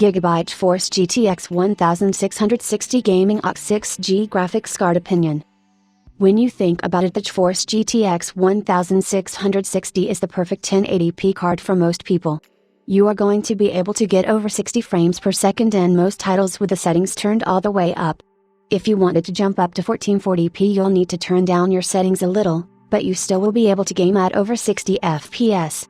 Gigabyte GeForce GTX 1660 Gaming aux6G Graphics Card Opinion. When you think about it, the GeForce GTX 1660 is the perfect 1080p card for most people. You are going to be able to get over 60 frames per second in most titles with the settings turned all the way up. If you wanted to jump up to 1440p, you'll need to turn down your settings a little, but you still will be able to game at over 60 FPS.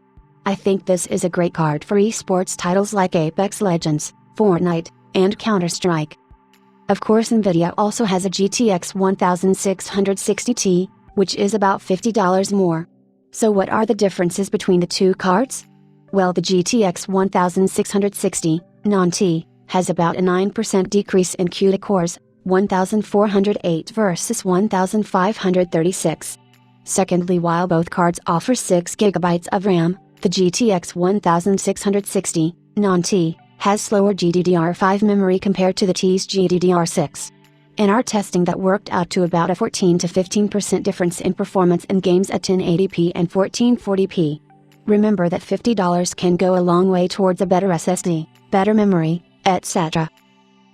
I think this is a great card for esports titles like Apex Legends, Fortnite, and Counter-Strike. Of course, Nvidia also has a GTX 1660 Ti, which is about $50 more. So what are the differences between the two cards? Well, the GTX 1660, non-Ti, has about a 9% decrease in CUDA cores, 1408 versus 1536. Secondly, while both cards offer 6GB of RAM, the GTX 1660, non-Ti, has slower GDDR5 memory compared to the Ti's GDDR6. In our testing, that worked out to about a 14 to 15% difference in performance in games at 1080p and 1440p. Remember that $50 can go a long way towards a better SSD, better memory, etc.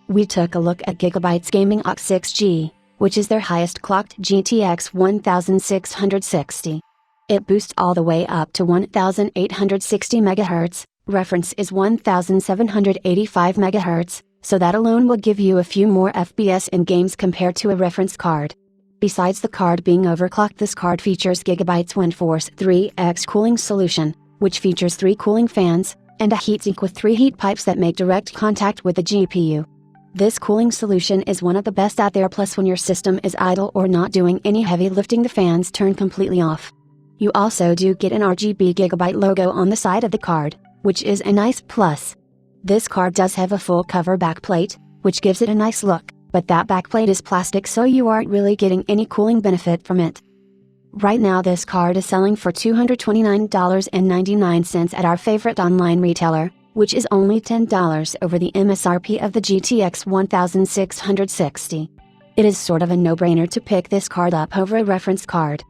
We took a look at Gigabyte's Gaming aux6G, which is their highest clocked GTX 1660. It boosts all the way up to 1860 MHz, reference is 1785 MHz, so that alone will give you a few more FPS in games compared to a reference card. Besides the card being overclocked, this card features Gigabyte's WindForce 3X cooling solution, which features 3 cooling fans, and a heatsink with 3 heat pipes that make direct contact with the GPU. This cooling solution is one of the best out there, plus when your system is idle or not doing any heavy lifting, the fans turn completely off. You also do get an RGB Gigabyte logo on the side of the card, which is a nice plus. This card does have a full cover backplate, which gives it a nice look, but that backplate is plastic, so you aren't really getting any cooling benefit from it. Right now this card is selling for $229.99 at our favorite online retailer, which is only $10 over the MSRP of the GTX 1660. It is sort of a no-brainer to pick this card up over a reference card.